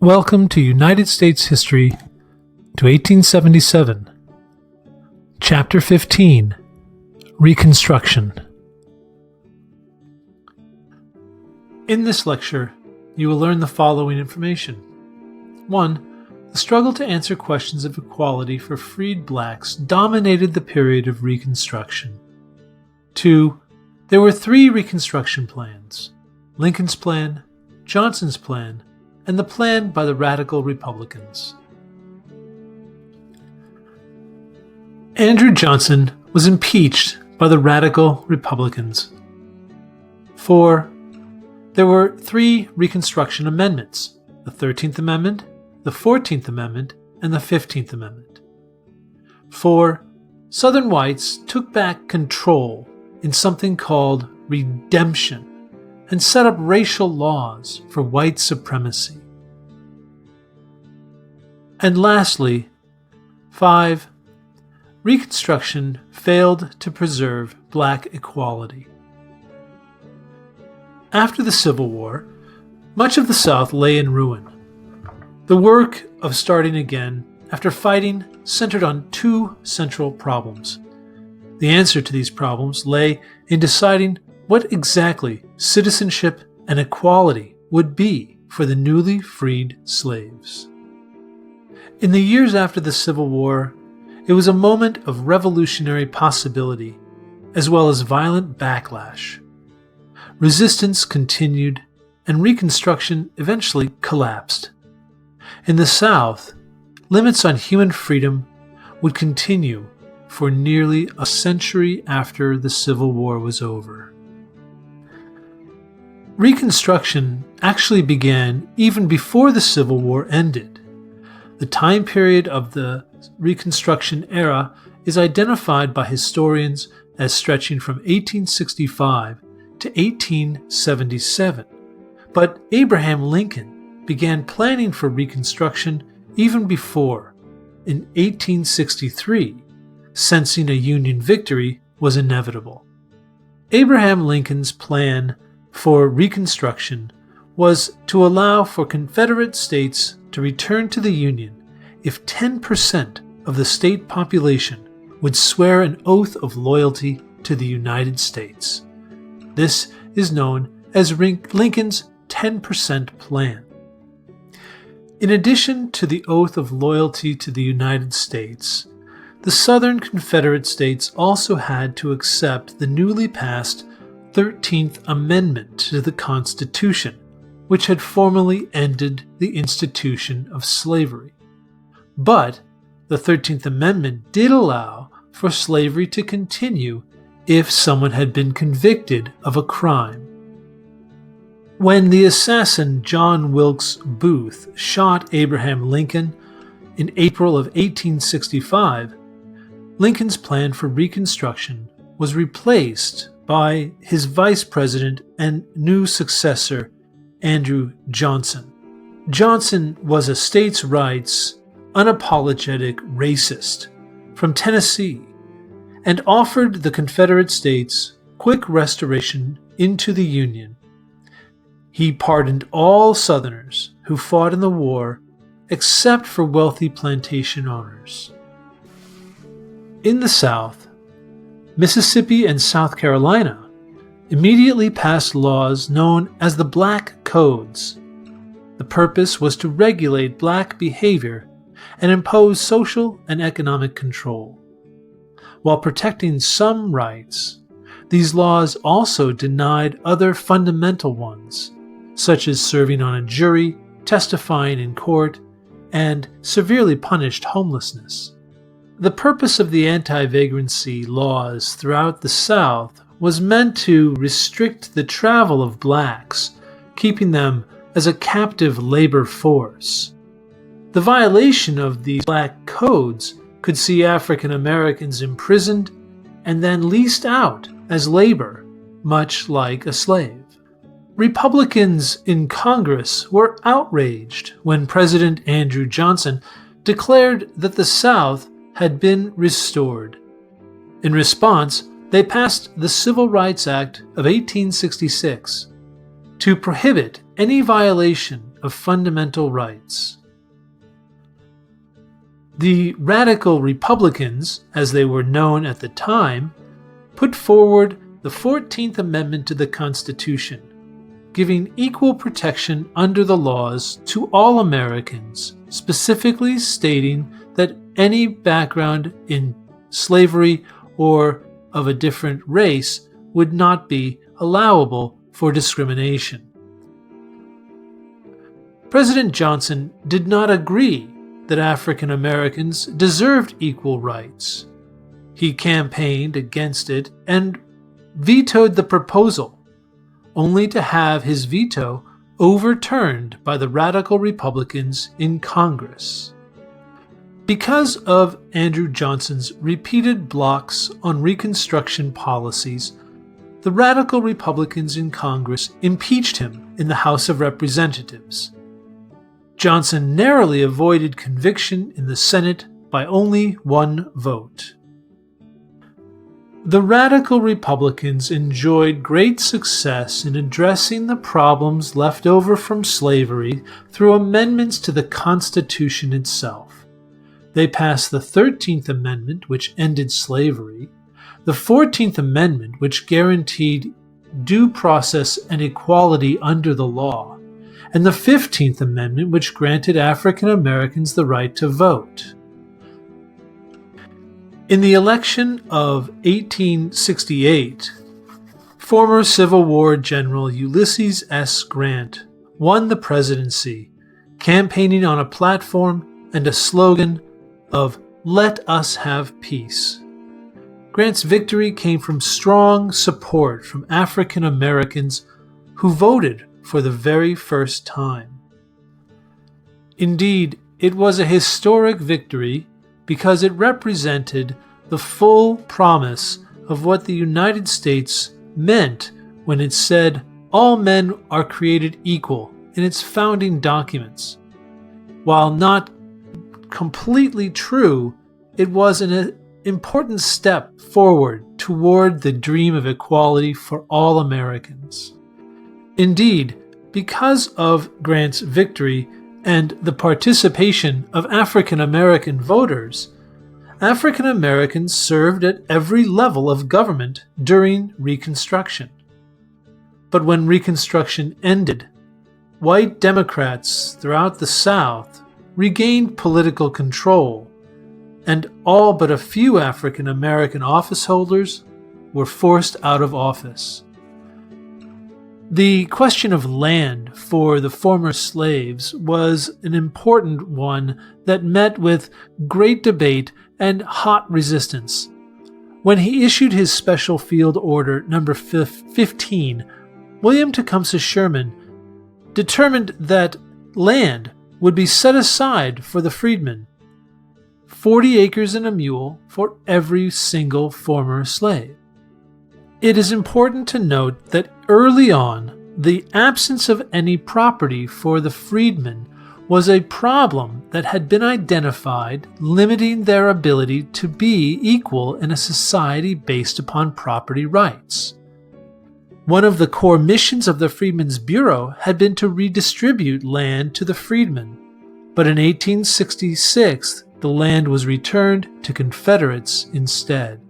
Welcome to United States History to 1877. Chapter 15, Reconstruction. In this lecture, you will learn the following information. 1. The struggle to answer questions of equality for freed blacks dominated the period of Reconstruction. 2. There were three Reconstruction plans: Lincoln's plan, Johnson's plan, and the plan by the Radical Republicans. Andrew Johnson was impeached by the Radical Republicans. 4. There were three Reconstruction amendments: the 13th Amendment, the 14th Amendment, and the 15th Amendment. 4. Southern whites took back control in something called redemption and set up racial laws for white supremacy. And lastly, 5. Reconstruction failed to preserve black equality. After the Civil War, much of the South lay in ruin. The work of starting again after fighting centered on two central problems. The answer to these problems lay in deciding what exactly citizenship and equality would be for the newly freed slaves. In the years after the Civil War, it was a moment of revolutionary possibility as well as violent backlash. Resistance continued, and Reconstruction eventually collapsed. In the South, limits on human freedom would continue for nearly a century after the Civil War was over. Reconstruction actually began even before the Civil War ended. The time period of the Reconstruction era is identified by historians as stretching from 1865 to 1877, but Abraham Lincoln began planning for Reconstruction even before, in 1863, sensing a Union victory was inevitable. Abraham Lincoln's plan for Reconstruction was to allow for Confederate states to return to the Union if 10% of the state population would swear an oath of loyalty to the United States. This is known as Lincoln's 10% Plan. In addition to the oath of loyalty to the United States, the Southern Confederate states also had to accept the newly passed 13th Amendment to the Constitution, which had formally ended the institution of slavery. But the 13th Amendment did allow for slavery to continue if someone had been convicted of a crime. When the assassin John Wilkes Booth shot Abraham Lincoln in April of 1865, Lincoln's plan for Reconstruction was replaced by his vice president and new successor, Andrew Johnson. Johnson was a states' rights, unapologetic racist from Tennessee and offered the Confederate States quick restoration into the Union. He pardoned all Southerners who fought in the war except for wealthy plantation owners. In the South, Mississippi and South Carolina immediately passed laws known as the Black Codes. The purpose was to regulate black behavior and impose social and economic control. While protecting some rights, these laws also denied other fundamental ones, such as serving on a jury, testifying in court, and severely punished homelessness. The purpose of the anti-vagrancy laws throughout the South was meant to restrict the travel of blacks, keeping them as a captive labor force. The violation of these black codes could see African Americans imprisoned and then leased out as labor, much like a slave. Republicans in Congress were outraged when President Andrew Johnson declared that the South had been restored. In response, they passed the Civil Rights Act of 1866 to prohibit any violation of fundamental rights. The Radical Republicans, as they were known at the time, put forward the 14th Amendment to the Constitution, giving equal protection under the laws to all Americans, specifically stating that any background in slavery or of a different race would not be allowable for discrimination. President Johnson did not agree that African Americans deserved equal rights. He campaigned against it and vetoed the proposal, only to have his veto overturned by the Radical Republicans in Congress. Because of Andrew Johnson's repeated blocks on Reconstruction policies, the Radical Republicans in Congress impeached him in the House of Representatives. Johnson narrowly avoided conviction in the Senate by only one vote. The Radical Republicans enjoyed great success in addressing the problems left over from slavery through amendments to the Constitution itself. They passed the 13th Amendment, which ended slavery, the 14th Amendment, which guaranteed due process and equality under the law, and the 15th Amendment, which granted African Americans the right to vote. In the election of 1868, former Civil War General Ulysses S. Grant won the presidency, campaigning on a platform and a slogan of "Let us have peace." Grant's victory came from strong support from African Americans who voted for the very first time. Indeed, it was a historic victory because it represented the full promise of what the United States meant when it said all men are created equal in its founding documents. While not completely true, it was an important step forward toward the dream of equality for all Americans. Indeed, because of Grant's victory and the participation of African American voters, African Americans served at every level of government during Reconstruction. But when Reconstruction ended, white Democrats throughout the South regained political control, and all but a few African American office holders were forced out of office. The question of land for the former slaves was an important one that met with great debate and hot resistance. When he issued his Special Field Order No. 15, William Tecumseh Sherman determined that land would be set aside for the freedmen, 40 acres and a mule for every single former slave. It is important to note that early on, the absence of any property for the freedmen was a problem that had been identified, limiting their ability to be equal in a society based upon property rights. One of the core missions of the Freedmen's Bureau had been to redistribute land to the freedmen, but in 1866, the land was returned to Confederates instead.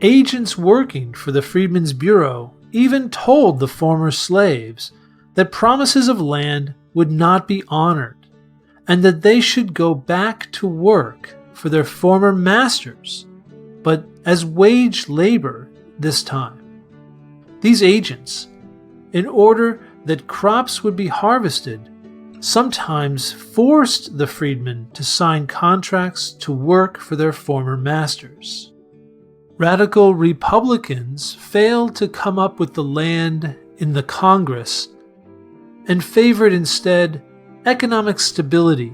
Agents working for the Freedmen's Bureau even told the former slaves that promises of land would not be honored, and that they should go back to work for their former masters, but as wage labor this time. These agents, in order that crops would be harvested, sometimes forced the freedmen to sign contracts to work for their former masters. Radical Republicans failed to come up with the land in the Congress and favored instead economic stability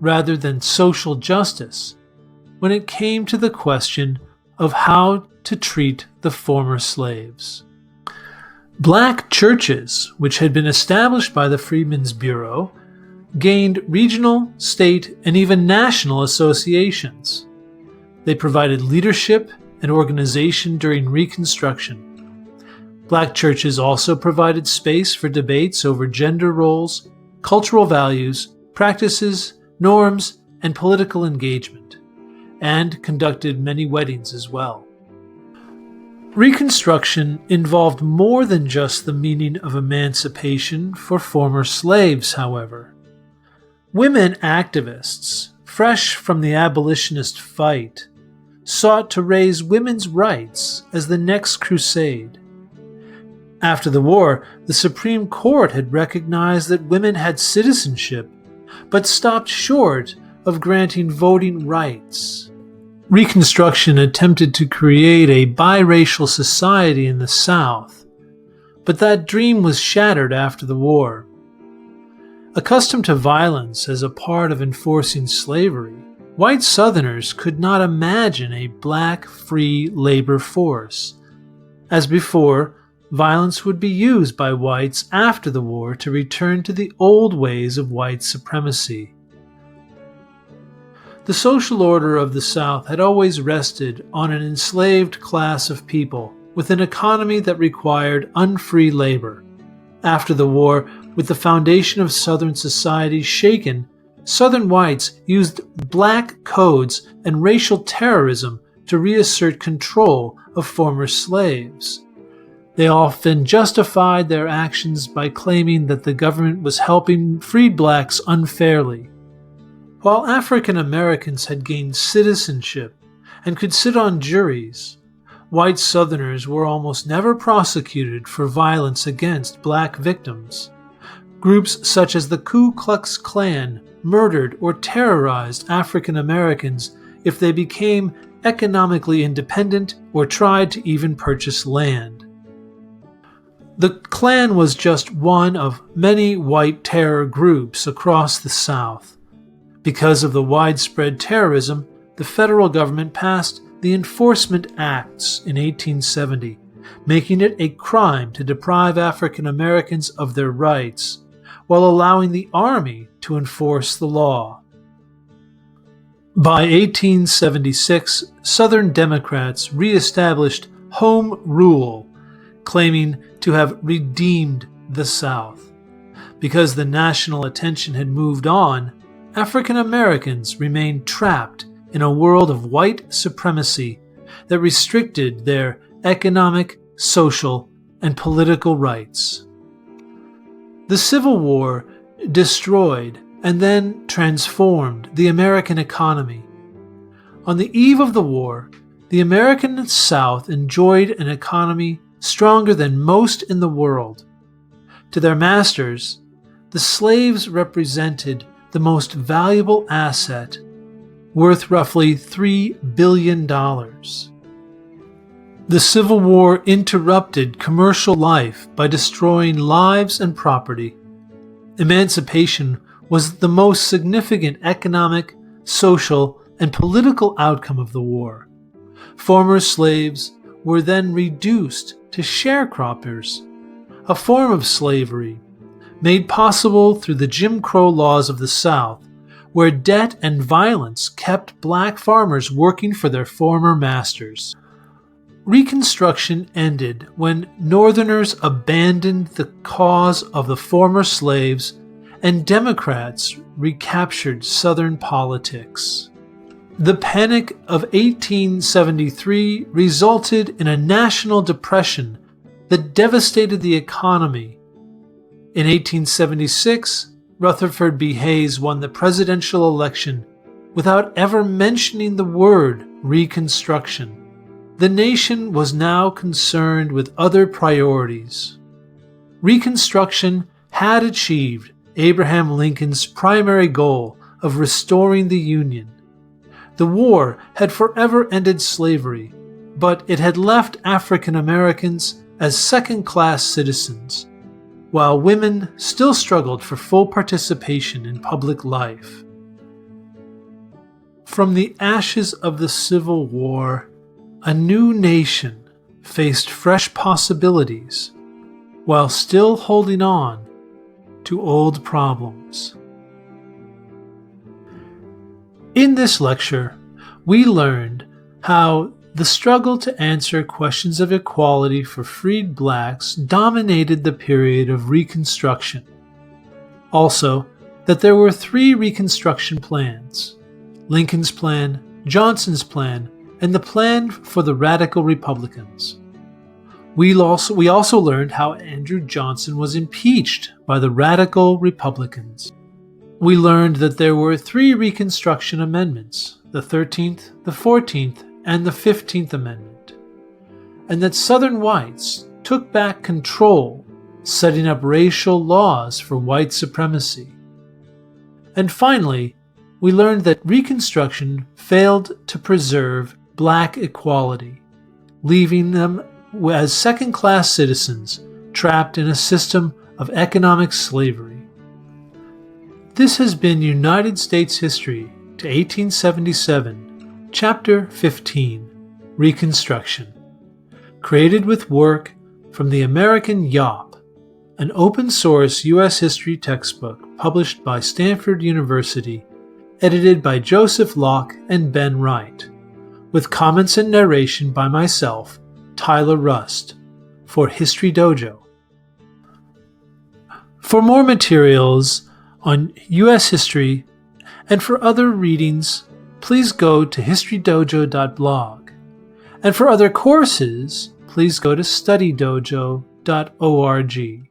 rather than social justice when it came to the question of how to treat the former slaves. Black churches, which had been established by the Freedmen's Bureau, gained regional, state, and even national associations. They provided leadership and organization during Reconstruction. Black churches also provided space for debates over gender roles, cultural values, practices, norms, and political engagement, and conducted many weddings as well. Reconstruction involved more than just the meaning of emancipation for former slaves, however. Women activists, fresh from the abolitionist fight, sought to raise women's rights as the next crusade. After the war, the Supreme Court had recognized that women had citizenship, but stopped short of granting voting rights. Reconstruction attempted to create a biracial society in the South, but that dream was shattered after the war. Accustomed to violence as a part of enforcing slavery, white Southerners could not imagine a black free labor force. As before, violence would be used by whites after the war to return to the old ways of white supremacy. The social order of the South had always rested on an enslaved class of people with an economy that required unfree labor. After the war, with the foundation of Southern society shaken, Southern whites used black codes and racial terrorism to reassert control of former slaves. They often justified their actions by claiming that the government was helping freed blacks unfairly. While African Americans had gained citizenship and could sit on juries, white Southerners were almost never prosecuted for violence against black victims. Groups such as the Ku Klux Klan murdered or terrorized African Americans if they became economically independent or tried to even purchase land. The Klan was just one of many white terror groups across the South. Because of the widespread terrorism, the federal government passed the Enforcement Acts in 1870, making it a crime to deprive African Americans of their rights, while allowing the Army to enforce the law. By 1876, Southern Democrats reestablished Home Rule, claiming to have redeemed the South. Because the national attention had moved on, African Americans remained trapped in a world of white supremacy that restricted their economic, social, and political rights. The Civil War destroyed and then transformed the American economy. On the eve of the war, the American South enjoyed an economy stronger than most in the world. To their masters, the slaves represented the most valuable asset, worth roughly $3 billion. The Civil War interrupted commercial life by destroying lives and property. Emancipation was the most significant economic, social, and political outcome of the war. Former slaves were then reduced to sharecroppers, a form of slavery made possible through the Jim Crow laws of the South, where debt and violence kept black farmers working for their former masters. Reconstruction ended when Northerners abandoned the cause of the former slaves and Democrats recaptured Southern politics. The Panic of 1873 resulted in a national depression that devastated the economy. In 1876, Rutherford B. Hayes won the presidential election without ever mentioning the word Reconstruction. The nation was now concerned with other priorities. Reconstruction had achieved Abraham Lincoln's primary goal of restoring the Union. The war had forever ended slavery, but it had left African Americans as second-class citizens, while women still struggled for full participation in public life. From the ashes of the Civil War, a new nation faced fresh possibilities while still holding on to old problems. In this lecture, we learned how The struggle to answer questions of equality for freed blacks dominated the period of Reconstruction. Also, that there were 3 Reconstruction plans: Lincoln's plan, Johnson's plan, and the plan for the Radical Republicans. We also learned how Andrew Johnson was impeached by the Radical Republicans. We learned that there were 3 Reconstruction amendments: the 13th, the 14th, and the 15th Amendment, and that Southern whites took back control, setting up racial laws for white supremacy. And finally, we learned that Reconstruction failed to preserve black equality, leaving them as second-class citizens trapped in a system of economic slavery. This has been United States History to 1877, Chapter 15, Reconstruction, created with work from the American YOP, an open-source U.S. history textbook published by Stanford University, edited by Joseph Locke and Ben Wright, with comments and narration by myself, Tyler Rust, for History Dojo. For more materials on U.S. history and for other readings, please go to historydojo.blog. And for other courses, please go to studydojo.org.